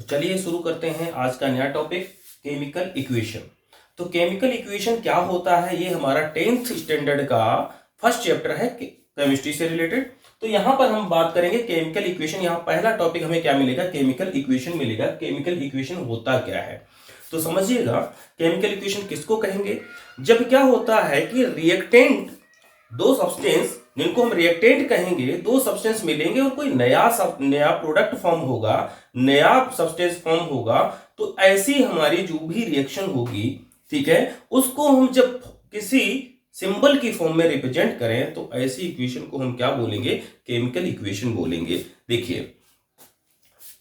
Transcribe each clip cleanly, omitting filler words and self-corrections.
तो चलिए शुरू करते हैं आज का नया टॉपिक, केमिकल इक्वेशन। तो केमिकल इक्वेशन क्या होता है, ये हमारा 10th स्टैंडर्ड का फर्स्ट चैप्टर है केमिस्ट्री से रिलेटेड। तो यहाँ पर हम बात करेंगे केमिकल इक्वेशन। यहाँ पहला टॉपिक हमें क्या मिलेगा, केमिकल इक्वेशन मिलेगा। केमिकल इक्वेशन होता क्या है तो समझिएगा, केमिकल इक्वेशन किसको कहेंगे, जब क्या होता है कि रिएक्टेंट, दो सब्सटेंस जिनको हम रिएक्टेंट कहेंगे, दो सब्सटेंस मिलेंगे और कोई नया प्रोडक्ट फॉर्म होगा, नया सब्सटेंस फॉर्म होगा। तो ऐसी हमारी जो भी रिएक्शन होगी, ठीक है, उसको हम जब किसी सिंबल की फॉर्म में रिप्रेजेंट करें तो ऐसी इक्वेशन को हम क्या बोलेंगे, केमिकल इक्वेशन बोलेंगे। देखिए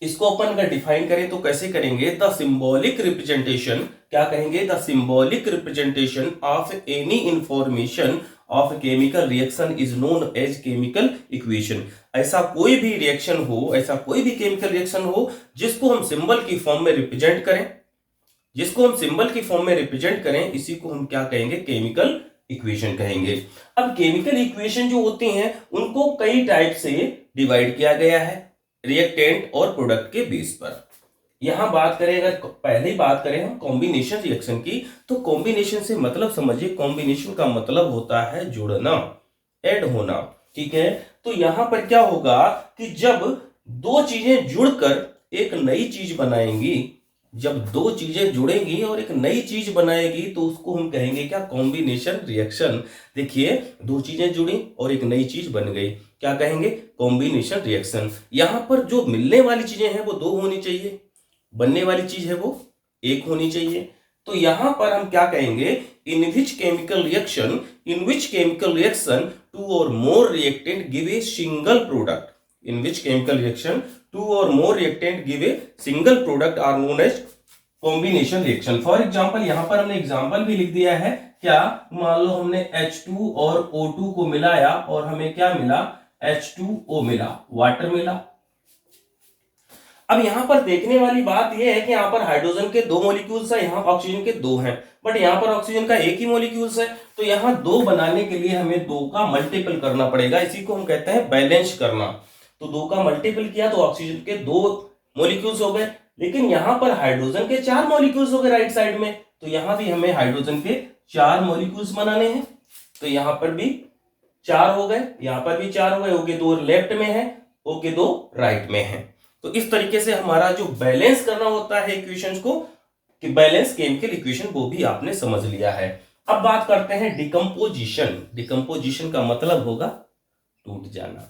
इसको अपन अगर डिफाइन करें तो कैसे करेंगे, द सिंबॉलिक रिप्रेजेंटेशन, क्या कहेंगे, the symbolic representation of any information of chemical reaction is known as chemical equation. ऐसा कोई भी रिएक्शन हो, ऐसा कोई भी केमिकल रिएक्शन हो जिसको हम सिंबल की फॉर्म में रिप्रेजेंट करें, जिसको हम सिंबल की फॉर्म में रिप्रेजेंट करें, इसी को हम क्या कहेंगे, केमिकल इक्वेशन कहेंगे। अब केमिकल इक्वेशन जो होती हैं उनको कई टाइप से डिवाइड किया गया है रिएक्टेंट और प्रोडक्ट के बेस पर। यहां बात करें, अगर पहले ही बात करें हम कॉम्बिनेशन रिएक्शन की, तो कॉम्बिनेशन से मतलब समझिए, कॉम्बिनेशन का मतलब होता है जुड़ना, ऐड होना, ठीक है। तो यहां पर क्या होगा कि जब दो चीजें जुड़कर एक नई चीज बनाएंगी, जब दो चीजें जुड़ेंगी और एक नई चीज बनाएगी तो उसको हम कहेंगे क्या, कॉम्बिनेशन रिएक्शन। देखिए दो चीजें जुड़ी और एक नई चीज बन गई, क्या कहेंगे, कॉम्बिनेशन रिएक्शन। यहां पर जो मिलने वाली चीजें हैं वो दो होनी चाहिए, बनने वाली चीज है वो एक होनी चाहिए। तो यहां पर हम क्या कहेंगे, in which chemical reaction two और more reactant give a single product, in which chemical reaction two और more reactant give a single product are known as combination reaction. For example, यहां पर हमने एग्जांपल भी लिख दिया है, क्या, मान लो हमने H2 और O2 को मिलाया और हमें क्या मिला, H2O मिला, वाटर मिला। अब यहां पर देखने वाली बात यह है कि यहां पर हाइड्रोजन के दो मॉलिक्यूल्स है, यहां ऑक्सीजन के दो हैं, बट यहां पर ऑक्सीजन का एक ही मॉलिक्यूल्स है। तो यहां दो बनाने के लिए हमें दो का मल्टीपल करना पड़ेगा, इसी को हम कहते हैं बैलेंस करना। तो दो का मल्टीपल किया तो ऑक्सीजन के दो मॉलिक्यूल्स हो गए, लेकिन यहां पर हाइड्रोजन के चार मॉलिक्यूल्स हो गए राइट साइड में, तो यहां भी हमें हाइड्रोजन के चार मॉलिक्यूल्स बनाने हैं। तो यहां पर भी चार हो गए, यहां पर भी चार हो गए, ओके दो लेफ्ट में है, ओके दो राइट में है। तो इस तरीके से हमारा जो बैलेंस करना होता है इक्वेशंस को, कि बैलेंस केमिकल इक्वेशन, वो भी आपने समझ लिया है। अब बात करते हैं डिकम्पोजिशन। डिकम्पोजिशन का मतलब होगा टूट जाना।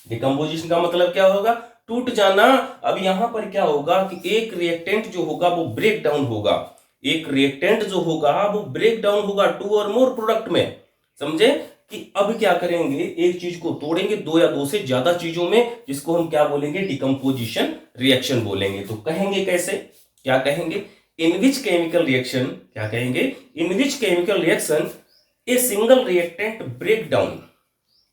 डिकम्पोजिशन का मतलब क्या होगा, टूट जाना। अब यहां पर क्या होगा कि एक रिएक्टेंट जो होगा वो ब्रेक डाउन होगा, एक रिएक्टेंट जो होगा वो ब्रेक डाउन होगा टू और मोर प्रोडक्ट में। समझे कि अब क्या करेंगे, एक चीज को तोड़ेंगे दो या दो से ज्यादा चीजों में, जिसको हम क्या बोलेंगे, डिकम्पोजिशन रिएक्शन बोलेंगे। तो कहेंगे कैसे, क्या कहेंगे, इन विच केमिकल रिएक्शन, क्या कहेंगे, in which chemical reaction a single reactant break down,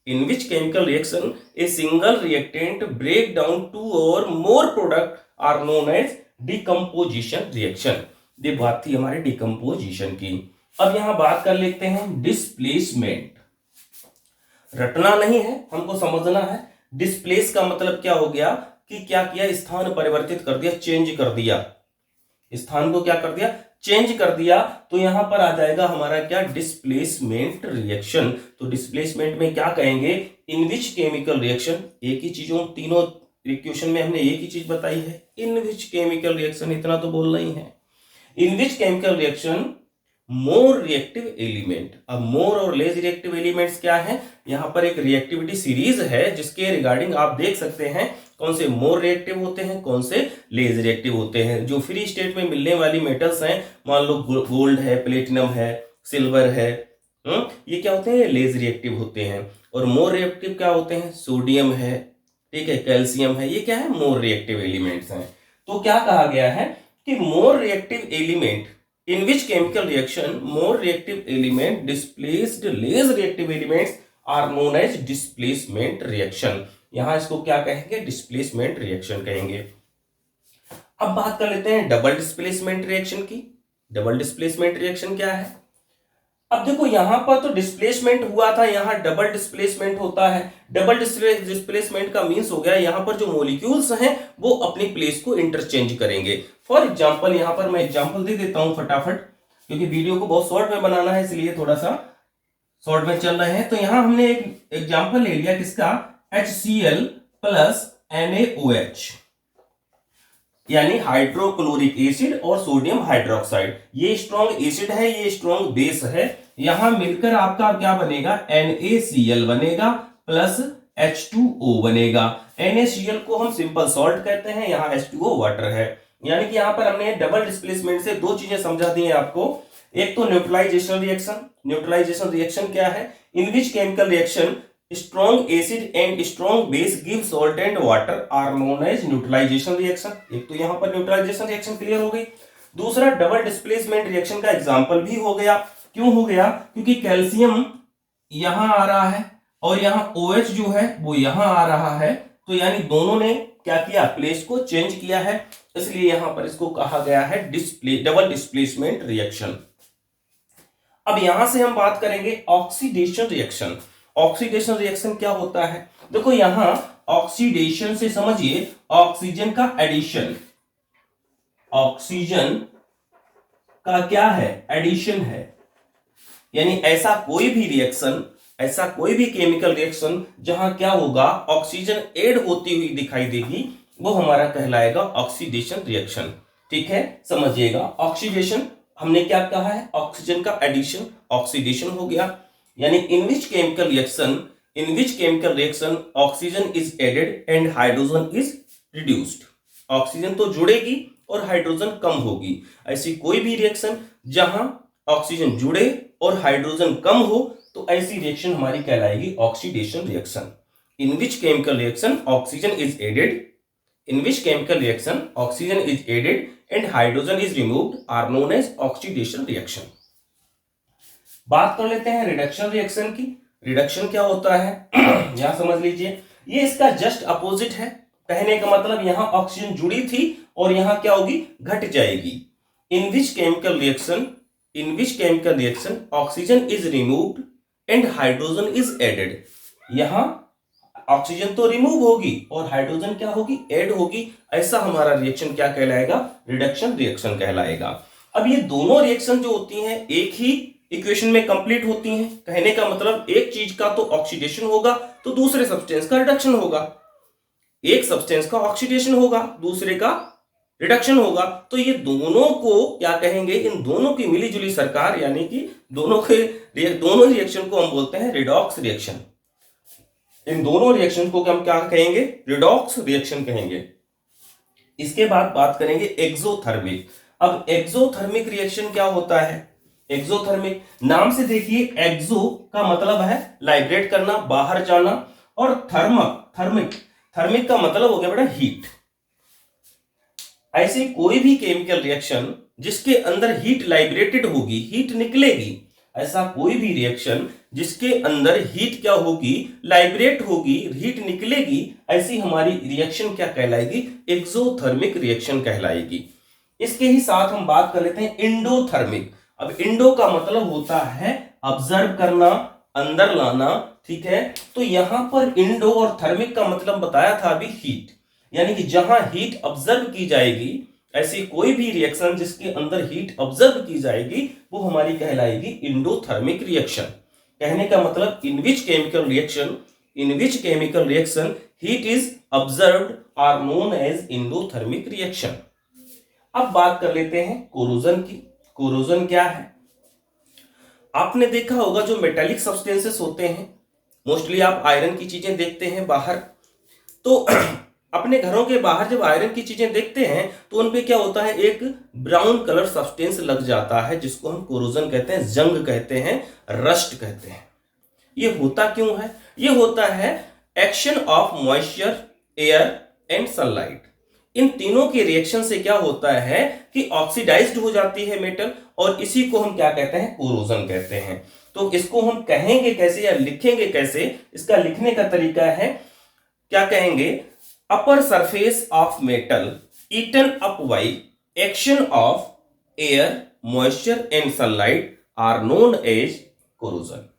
in which chemical reaction a single reactant break down to और more product are known as decomposition reaction. ये बात थी हमारे डिकम्पोजिशन की। अब यहां बात कर लेते हैं डिस्प्लेसमेंट। रटना नहीं है, हमको समझना है। डिस्प्लेस का मतलब क्या हो गया कि क्या किया, स्थान परिवर्तित कर दिया, चेंज कर दिया, स्थान को क्या कर दिया, चेंज कर दिया। तो यहां पर आ जाएगा हमारा क्या, डिस्प्लेसमेंट रिएक्शन। तो डिस्प्लेसमेंट में क्या कहेंगे, इन विच केमिकल रिएक्शन, एक ही चीजों, तीनों इक्वेशन में हमने एक ही चीज बताई है, इन विच केमिकल रिएक्शन, इतना तो बोलना ही है, in which chemical reaction more reactive element. अब मोर और लेस रिएक्टिव एलिमेंट्स क्या है, यहां पर एक रिएक्टिविटी सीरीज है जिसके रिगार्डिंग आप देख सकते हैं कौन से मोर रिएक्टिव होते हैं, कौन से लेस रिएक्टिव होते हैं। जो फ्री स्टेट में मिलने वाली मेटल्स हैं, मान लो गोल्ड है, प्लेटिनम है, सिल्वर है, ये क्या होते हैं, लेस रिएक्टिव होते हैं। और मोर रिएक्टिव क्या होते हैं, सोडियम है, ठीक है, कैल्शियम है, ये क्या है, मोर रिएक्टिव एलिमेंट्स हैं। तो क्या कहा गया है कि मोर reactive element, in which chemical reaction more reactive element displaced less reactive elements are known as displacement reaction। यहां इसको क्या कहेंगे, डिस्प्लेसमेंट रिएक्शन कहेंगे। अब बात कर लेते हैं डबल डिस्प्लेसमेंट रिएक्शन की। डबल डिस्प्लेसमेंट रिएक्शन क्या है, अब देखो यहां पर तो डिस्प्लेसमेंट हुआ था, यहां डबल डिस्प्लेसमेंट होता है। डबल डिस्प्लेसमेंट का मीन्स हो गया यहां पर जो मॉलिक्यूल्स हैं वो अपनी प्लेस को इंटरचेंज करेंगे। फॉर एग्जांपल यहां पर मैं एग्जांपल दे देता हूं फटाफट, क्योंकि वीडियो को बहुत शॉर्ट में बनाना है इसलिए थोड़ा सा शॉर्ट में चल रहे हैं। तो यहां हमने एक एग्जांपल ले लिया किसका, HCl प्लस NaOH, यानी हाइड्रोक्लोरिक एसिड और सोडियम हाइड्रोक्साइड। ये स्ट्रॉन्ग एसिड है, ये स्ट्रॉन्ग बेस है। यहां मिलकर आपका क्या बनेगा, NaCl बनेगा प्लस H2O बनेगा। NaCl को हम सिंपल सॉल्ट कहते हैं, यहाँ H2O वाटर है। यानी कि यहां पर हमने डबल डिस्प्लेसमेंट से दो चीजें समझा दी है आपको। एक तो न्यूट्रलाइजेशन रिएक्शन। न्यूट्रलाइजेशन रिएक्शन क्या है, in which chemical reaction strong acid and strong base give salt and water are known as neutralization reaction। एक तो यहां पर न्यूट्रलाइजेशन रिएक्शन क्लियर हो गई। दूसरा डबल डिस्प्लेसमेंट रिएक्शन का एग्जांपल भी हो गया। क्यों हो गया, क्योंकि कैल्शियम यहां आ रहा है और यहां OH जो है वो यहां आ रहा है, तो यानी दोनों ने क्या किया, प्लेस को चेंज किया है, इसलिए यहां पर इसको कहा गया है डबल डिस्प्लेसमेंट रिएक्शन। अब यहां से हम बात करेंगे ऑक्सीडेशन रिएक्शन। ऑक्सीडेशन रिएक्शन क्या होता है, देखो यहां ऑक्सीडेशन से समझिए ऑक्सीजन का एडिशन, ऑक्सीजन का क्या है, एडिशन है। यानी ऐसा कोई भी रिएक्शन, ऐसा कोई भी केमिकल रिएक्शन जहां क्या होगा, ऑक्सीजन ऐड होती हुई दिखाई देगी, वो हमारा कहलाएगा ऑक्सीडेशन रिएक्शन। ठीक है, समझिएगा ऑक्सीडेशन हमने क्या कहा है, ऑक्सीजन का एडिशन, ऑक्सीडेशन हो गया। यानी in which chemical reaction oxygen is added and hydrogen is reduced. Oxygen तो जुड़ेगी और हाइड्रोजन कम होगी। ऐसी कोई भी रिएक्शन जहां ऑक्सीजन जुड़े और हाइड्रोजन कम हो, तो ऐसी रिएक्शन हमारी कहलाएगी oxidation reaction. In which chemical reaction oxygen is added, in which chemical reaction oxygen is added and hydrogen is removed are known as oxidation reaction. बात कर लेते हैं रिडक्शन रिएक्शन की। रिडक्शन क्या होता है यहां समझ लीजिए, ये इसका जस्ट अपोजिट है। कहने का मतलब यहां ऑक्सीजन जुड़ी थी और यहां क्या होगी, घट जाएगी। In which chemical reaction oxygen is removed and hydrogen is added. यहां ऑक्सीजन तो रिमूव होगी और हाइड्रोजन क्या होगी, ऐड होगी। ऐसा हमारा रिएक्शन क्या कहलाएगा, रिडक्शन रिएक्शन कहलाएगा। अब ये दोनों रिएक्शन जो होती हैं एक ही इक्वेशन में कंप्लीट होती हैं। कहने का मतलब एक चीज का तो ऑक्सीडेशन होगा तो दूसरे सब्सटेंस का रिडक्शन होगा, एक सब्सटेंस का ऑक्सीडेशन होगा दूसरे का रिडक्शन होगा। तो ये दोनों को क्या कहेंगे, इन दोनों की मिलीजुली सरकार, यानी कि दोनों रिएक्शन को हम बोलते हैं रिडॉक्स रिएक्शन। इन दोनों रिएक्शन को हम क्या कहेंगे, रिडॉक्स रिएक्शन कहेंगे। इसके बाद बात करेंगे एक्सोथर्मिक। अब एक्सोथर्मिक रिएक्शन क्या होता है, एक्सोथर्मिक नाम से देखिए, एक्सो का मतलब है लाइब्रेट करना, बाहर जाना, और थर्मिक का मतलब हो गया बेटा हीट। ऐसे कोई भी केमिकल रिएक्शन जिसके अंदर हीट लाइब्रेटेड होगी, हीट निकलेगी, ऐसा कोई भी रिएक्शन जिसके अंदर हीट क्या होगी, लाइब्रेट होगी, हीट निकलेगी, ऐसी हमारी रिएक्शन क्या कहलाएगी, एक्सोथर्मिक रिएक्शन कहलाएगी। इसके ही साथ हम बात कर लेते हैं इंडोथर्मिक। अब इंडो का मतलब होता है ऑब्जर्व करना, अंदर लाना। ठीक है, तो यहां पर इंडो और थर्मिक का मतलब बताया था अभी हीट, यानी कि जहां हीट ऑब्जर्व की जाएगी, ऐसी कोई भी रिएक्शन जिसके अंदर हीट ऑब्जर्व की जाएगी वो हमारी कहलाएगी इंडोथर्मिक रिएक्शन। कहने का मतलब in which chemical reaction heat is observed are known as endothermic reaction. अब बात कर लेते हैं कोरोजन की। कोरोजन क्या है, आपने देखा होगा जो मेटालिक सब्सटेंसेस होते हैं, मोस्टली आप आयरन की चीजें देखते हैं बाहर, तो अपने घरों के बाहर जब आयरन की चीजें देखते हैं तो उन पे क्या होता है, एक ब्राउन कलर सब्सटेंस लग जाता है जिसको हम कोरोजन कहते हैं, जंग कहते हैं, रस्ट कहते हैं। ये होता क्यों है, ये होता है action of moisture, air and sunlight. इन तीनों के रिएक्शन से क्या होता है कि ऑक्सीडाइज्ड हो जाती है मेटल, और इसी को हम क्या कहते हैं, कोरोजन कहते हैं। तो इसको हम कहेंगे कैसे या लिखेंगे कैसे, इसका लिखने का तरीका है, क्या कहेंगे, upper surface of metal eaten up by action of air, moisture and sunlight are known as corrosion.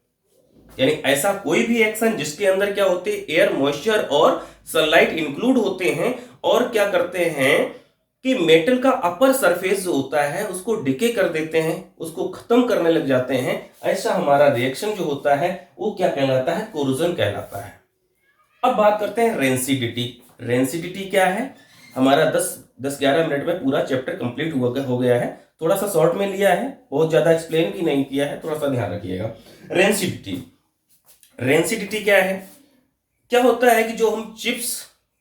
यानी ऐसा कोई भी एक्शन जिसके अंदर क्या होते हैं, एयर, मॉइस्चर और सनलाइट इंक्लूड होते हैं और क्या करते हैं कि मेटल का अपर सरफेस जो होता है उसको डिके कर देते हैं, उसको खत्म करने लग जाते हैं, ऐसा हमारा रिएक्शन जो होता है वो क्या कहलाता है, कोरोजन कहलाता है। अब बात करते हैं रेंसिडिटी। रेंसिडिटी क्या है, हमारा 10-11 मिनट में पूरा चैप्टर कंप्लीट हो गया है, थोड़ा सा शॉर्ट में लिया है, बहुत ज्यादा एक्सप्लेन भी नहीं किया है, थोड़ा सा ध्यान रखिएगा। रेंसिडिटी, रेंसिडिटी क्या है, क्या होता है कि जो हम चिप्स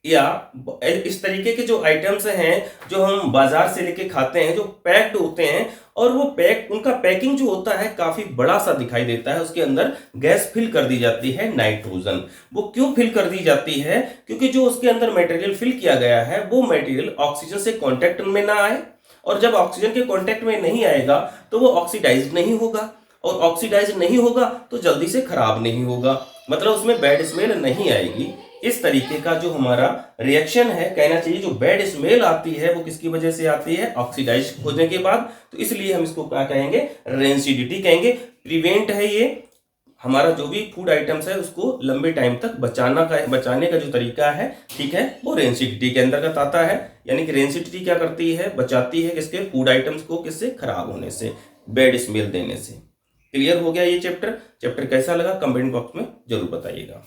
या इस तरीके के जो आइटम्स हैं जो हम बाजार से लेके खाते हैं, जो पैक्ड होते हैं और वो उनका पैकिंग जो होता है काफी बड़ा सा दिखाई देता है, उसके अंदर गैस फिल कर दी जाती है, नाइट्रोजन। वो क्यों फिल कर दी जाती है, क्योंकि जो उसके अंदर मटेरियल फिल किया गया है वो मटेरियल ऑक्सीजन से कांटेक्ट में ना आए, और जब ऑक्सीजन के कांटेक्ट में नहीं आएगा तो वो ऑक्सीडाइज नहीं होगा, और ऑक्सीडाइज नहीं होगा तो जल्दी से खराब नहीं होगा, मतलब उसमें बैड स्मेल नहीं आएगी। इस तरीके का जो हमारा रिएक्शन है, कहना चाहिए जो बैड स्मेल आती है वो किसकी वजह से आती है, ऑक्सीडाइज होने के बाद। तो इसलिए हम इसको क्या कहेंगे, रेंसिडिटी कहेंगे। प्रिवेंट है ये हमारा जो भी फूड आइटम्स है उसको लंबे टाइम तक बचाने का जो तरीका है, ठीक है, वो रेंसिडिटी के अंतर्गत आता है। यानी कि रेंसिडिटी क्या करती है, बचाती है किसके, फूड आइटम्स को, किससे, खराब होने से, बैड स्मेल देने से। क्लियर हो गया ये चैप्टर कैसा लगा कमेंट बॉक्स में जरूर बताइएगा।